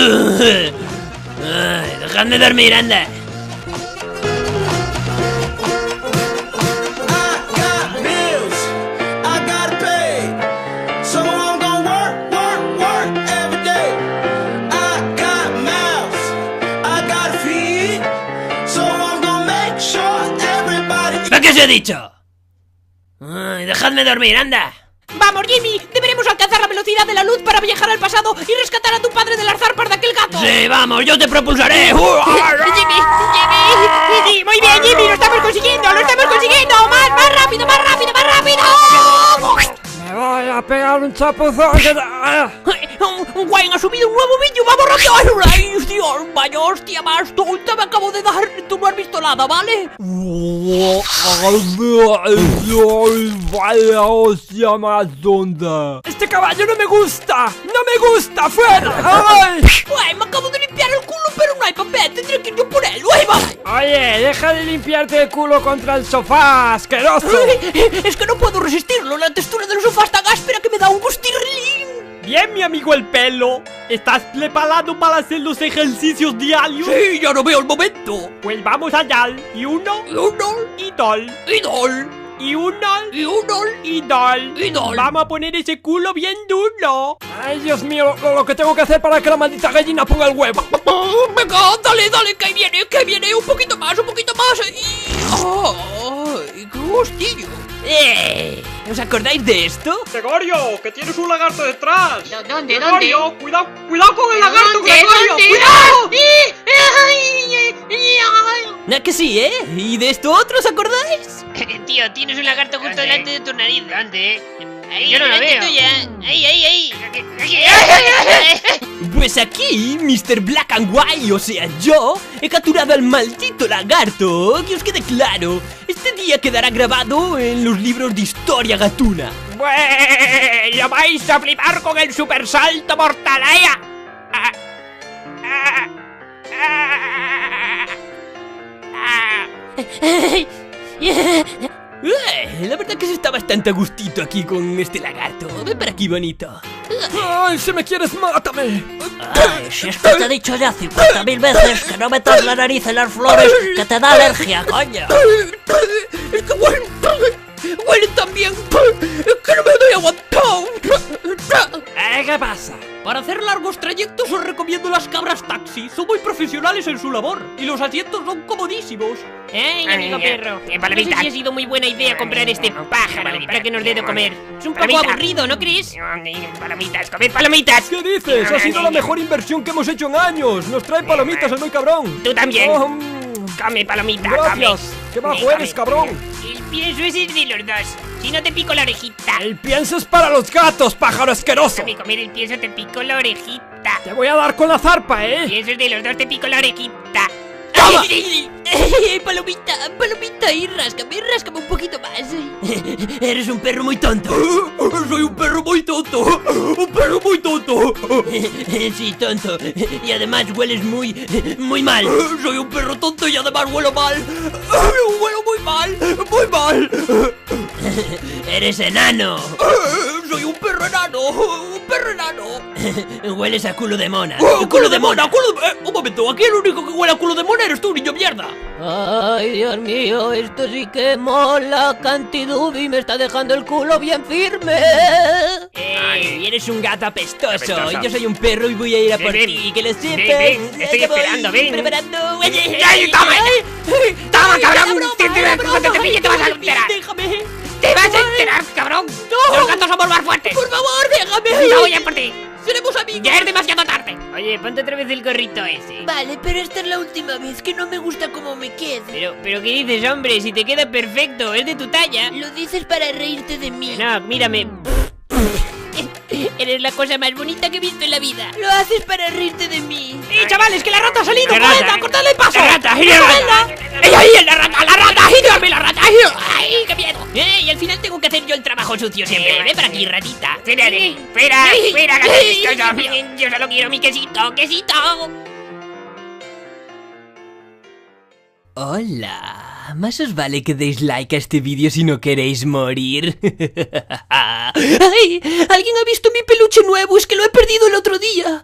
Ay, dejadme dormir, anda. ¿Qué os he dicho? Ay, dejadme dormir, anda. ¡Vamos, Jimmy! Deberemos alcanzar la velocidad de la luz para viajar al pasado y rescatar a tu padre de las zarpas de aquel gato. Sí, vamos, yo te propulsaré. Jimmy. Muy bien, Jimmy, lo estamos consiguiendo, lo estamos consiguiendo. Más rápido, más rápido, más rápido. Me voy a pegar un chapuzón. Un Wayne ha subido un nuevo vídeo, vamos rápido. Ay, Dios, vaya hostia más tonta me acabo de dar. Tú no has visto nada, ¿vale? Vaya hostia más tonta. Este caballo no me gusta. No me gusta, fuera. ¡Ay! Uy, me acabo de limpiar el culo, pero no hay papel, tendré que ir yo por él. Uy, vale. Oye, deja de limpiarte el culo contra el sofá, asqueroso. Es que no puedo resistirlo, la textura del sofá está áspera que me da un gustirlín. Bien, mi amigo el pelo. ¿Estás preparado para hacer los ejercicios diarios? Sí, ya no veo el momento. Pues vamos allá. Y uno. Y uno. Y dos. Y dos. Y uno. Y uno. Y dos. Y dos. Vamos a poner ese culo bien duro. Ay, Dios mío, lo que tengo que hacer para que la maldita gallina ponga el huevo. Venga, dale, dale, que viene, un poquito más, un poquito más. ¡Ay, qué gustillo! ¿Os acordáis de esto? Gregorio, que tienes un lagarto detrás. ¿Dónde? Gregorio, cuidado con el lagarto, ¿Dónde? Gregorio, cuidado. ¿No que sí, ¿Y de esto otro os acordáis? Tío, tienes un lagarto justo delante de tu nariz. ¿Dónde? Ahí, Yo no lo veo. tuya. Ahí. Pues aquí, Mr. Black and White, o sea, yo, he capturado al maldito lagarto. Que os quede claro, este día quedará grabado en los libros de historia gatuna. ¡Lo vais a flipar con el super salto mortal! La verdad que se está bastante a gustito aquí con este lagarto. Ven para aquí, bonito. ¡Ay, si me quieres, mátame! Ay, si es que te he dicho ya 50.000 veces que no metas la nariz en las flores, que te da alergia, coño. Es que huelen tan bien. Es que no me doy aguantado. ¿Qué pasa? Para hacer largos trayectos os recomiendo las cabras taxi. Son muy profesionales en su labor y los asientos son comodísimos. ¡Ey, amigo perro! No sé Palomita. si ha sido muy buena idea comprar este pájaro para que nos dé de comer. Es un poco Palomita. aburrido, ¿no crees? Palomitas, comed palomitas. ¿Qué dices? Ha sido la mejor inversión que hemos hecho en años. Nos trae palomitas el muy cabrón. Tú también. Oh, Come, palomita, gracias. Qué bajo eres, cabrón. El pienso ese es de los dos. Si no te pico la orejita. El pienso es para los gatos, pájaro asqueroso. Déjame comer el pienso, te pico la orejita. Te voy a dar con la zarpa, El pienso es de los dos, te pico la orejita. ¡Toma! Palomita, y ráscame un poquito más. Eres un perro muy tonto. Soy un perro muy tonto. Un perro muy tonto. Sí, tonto. Y además hueles muy mal. Soy un perro tonto y además huelo mal. Huelo muy mal. Eres enano. Soy un perro enano. Hueles a culo de mona. Culo de mona. Un momento, aquí el único que huele a culo de mona eres tú, niño mierda. Ay, Dios mío, esto sí que mola. Cantidubi me está dejando el culo bien firme. Ey, eres un gato apestoso. Yo soy un perro y voy a ir a por ti. Que lo sepas. ven, estoy Ya voy esperando, ven. Preparando. ¡Ay, toma! ¡Toma, cabrón! Cuando te pille te vas a enterar. Déjame. ¡Te vas a enterar, cabrón! No. ¡Los gatos somos más fuertes! Por favor, déjame. ¡No voy a por ti! Seremos amigos. ¡Ya es demasiado tarde! Oye, ponte otra vez el gorrito ese. Vale, pero esta es la última vez, que no me gusta cómo me queda. Pero ¿qué dices, hombre? Si te queda perfecto, es de tu talla. Lo dices para reírte de mí. No, mírame. Eres la cosa más bonita que he visto en la vida. Lo haces para reírte de mí. Chavales, que la rata ha salido. ¡La rata! ¡Cortadle el paso! ¡La rata! ¡Ay, ay, la rata! ¡Ayúdame, la rata! ¡Ay, qué miedo! Y al final tengo que hacer yo el trabajo sucio siempre. Ven para aquí, ratita. ¡Fuera, gato! Yo solo quiero mi quesito. Hola. Más os vale que deis like a este vídeo si no queréis morir. ¡Ay! ¿Alguien ha visto mi peluche nuevo? Es que lo he perdido el otro día.